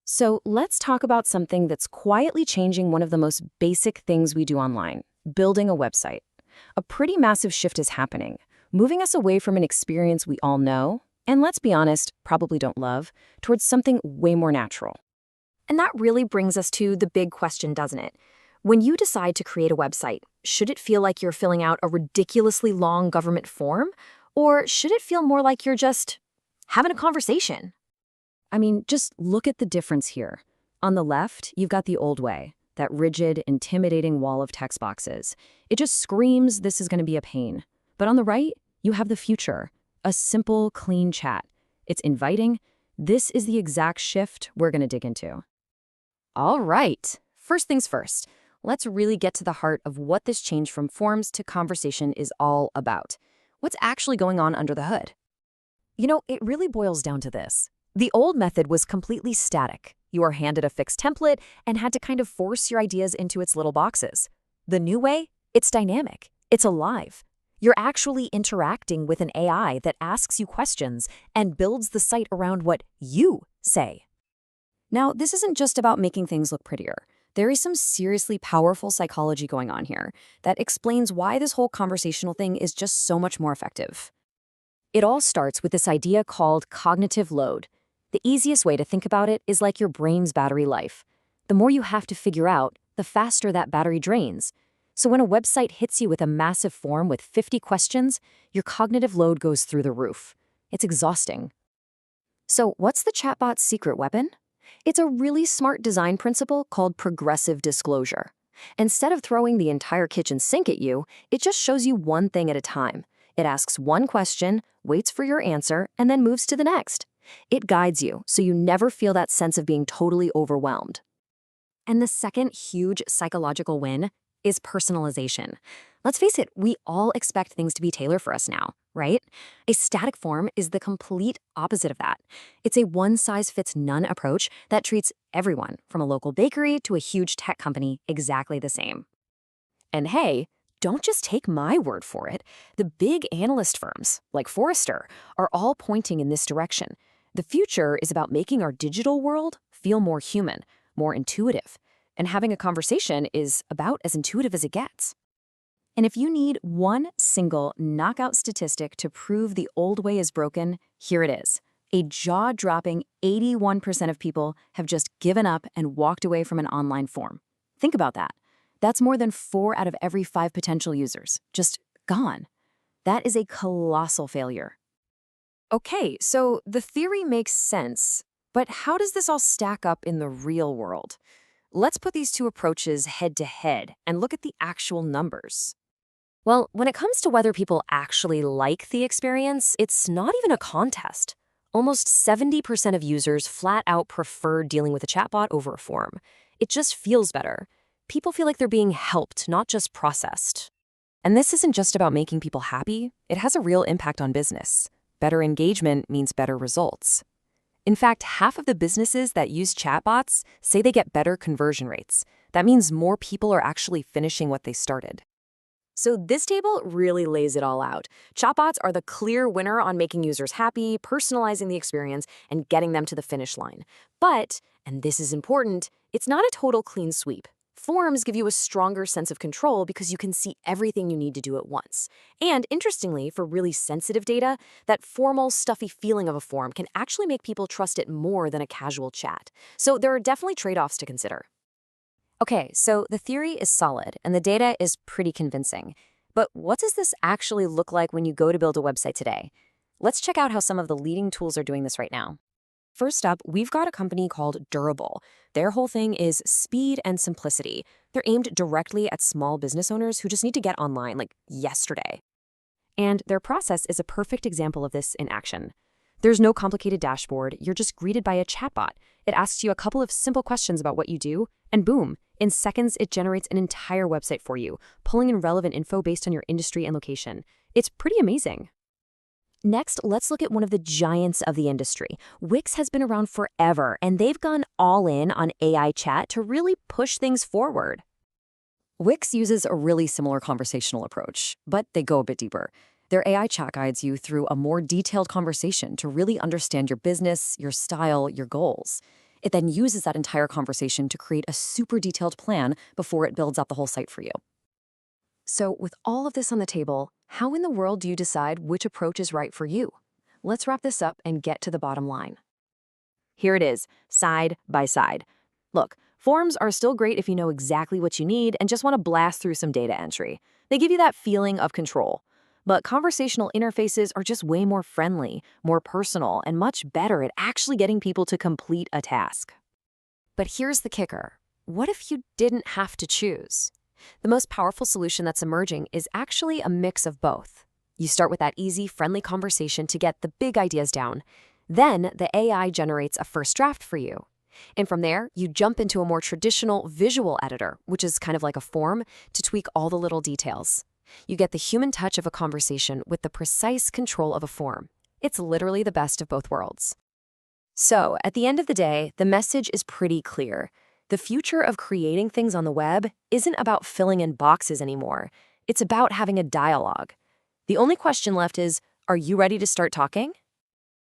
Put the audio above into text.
So let's talk about something that's quietly changing one of the most basic things we do online, building a website. A pretty massive shift is happening, moving us away from an experience we all know, and let's be honest, probably don't love, towards something way more natural. And that really brings us to the big question, doesn't it? When you decide to create a website, should it feel like you're filling out a ridiculously long government form? Or should it feel more like you're just having a conversation? I mean, just look at the difference here. On the left, you've got the old way, that rigid, intimidating wall of text boxes. It just screams this is going to be a pain. But on the right, you have the future, a simple, clean chat. It's inviting. This is the exact shift we're going to dig into. All right, first things first. Let's really get to the heart of what this change from forms to conversation is all about. What's actually going on under the hood? It really boils down to this. The old method was completely static. You were handed a fixed template and had to kind of force your ideas into its little boxes. The new way? It's dynamic. It's alive. You're actually interacting with an AI that asks you questions and builds the site around what you say. Now, this isn't just about making things look prettier. There is some seriously powerful psychology going on here that explains why this whole conversational thing is just so much more effective. It all starts with this idea called cognitive load. The easiest way to think about it is like your brain's battery life. The more you have to figure out, the faster that battery drains. So when a website hits you with a massive form with 50 questions, your cognitive load goes through the roof. It's exhausting. So what's the chatbot's secret weapon? It's a really smart design principle called progressive disclosure. Instead of throwing the entire kitchen sink at you, it just shows you one thing at a time. It asks one question, waits for your answer, and then moves to the next. It guides you so you never feel that sense of being totally overwhelmed. And the second huge psychological win is personalization. Let's face it, we all expect things to be tailored for us now, right? A static form is the complete opposite of that. It's a one-size-fits-none approach that treats everyone, from a local bakery to a huge tech company, exactly the same. And hey, don't just take my word for it. The big analyst firms, like Forrester, are all pointing in this direction. The future is about making our digital world feel more human, more intuitive. And having a conversation is about as intuitive as it gets. And if you need one single knockout statistic to prove the old way is broken, here it is. A jaw-dropping 81% of people have just given up and walked away from an online form. Think about that. That's more than 4 out of every 5 potential users. Just gone. That is a colossal failure. Okay, so the theory makes sense, but how does this all stack up in the real world? Let's put these two approaches head to head and look at the actual numbers. Well, when it comes to whether people actually like the experience, it's not even a contest. Almost 70% of users flat out prefer dealing with a chatbot over a form. It just feels better. People feel like they're being helped, not just processed. And this isn't just about making people happy. It has a real impact on business. Better engagement means better results. In fact, half of the businesses that use chatbots say they get better conversion rates. That means more people are actually finishing what they started. So this table really lays it all out. Chatbots are the clear winner on making users happy, personalizing the experience, and getting them to the finish line. But, and this is important, it's not a total clean sweep. Forms give you a stronger sense of control because you can see everything you need to do at once. And interestingly, for really sensitive data, that formal, stuffy feeling of a form can actually make people trust it more than a casual chat. So there are definitely trade-offs to consider. Okay, so the theory is solid and the data is pretty convincing. But what does this actually look like when you go to build a website today? Let's check out how some of the leading tools are doing this right now. First up, we've got a company called Durable. Their whole thing is speed and simplicity. They're aimed directly at small business owners who just need to get online, like yesterday. And their process is a perfect example of this in action. There's no complicated dashboard, you're just greeted by a chatbot. It asks you a couple of simple questions about what you do, and boom, in seconds it generates an entire website for you, pulling in relevant info based on your industry and location. It's pretty amazing. Next, let's look at one of the giants of the industry. Wix has been around forever, and they've gone all in on AI chat to really push things forward. Wix uses a really similar conversational approach, but they go a bit deeper. Their AI chat guides you through a more detailed conversation to really understand your business, your style, your goals. It then uses that entire conversation to create a super detailed plan before it builds out the whole site for you. So, with all of this on the table, how in the world do you decide which approach is right for you? Let's wrap this up and get to the bottom line. Here it is, side by side. Look, forms are still great if you know exactly what you need and just want to blast through some data entry. They give you that feeling of control. But conversational interfaces are just way more friendly, more personal, and much better at actually getting people to complete a task. But here's the kicker. What if you didn't have to choose? The most powerful solution that's emerging is actually a mix of both. You start with that easy, friendly conversation to get the big ideas down. Then the AI generates a first draft for you. And from there, you jump into a more traditional visual editor, which is kind of like a form, to tweak all the little details. You get the human touch of a conversation with the precise control of a form. It's literally the best of both worlds. So, at the end of the day, the message is pretty clear. The future of creating things on the web isn't about filling in boxes anymore. It's about having a dialogue. The only question left is, are you ready to start talking?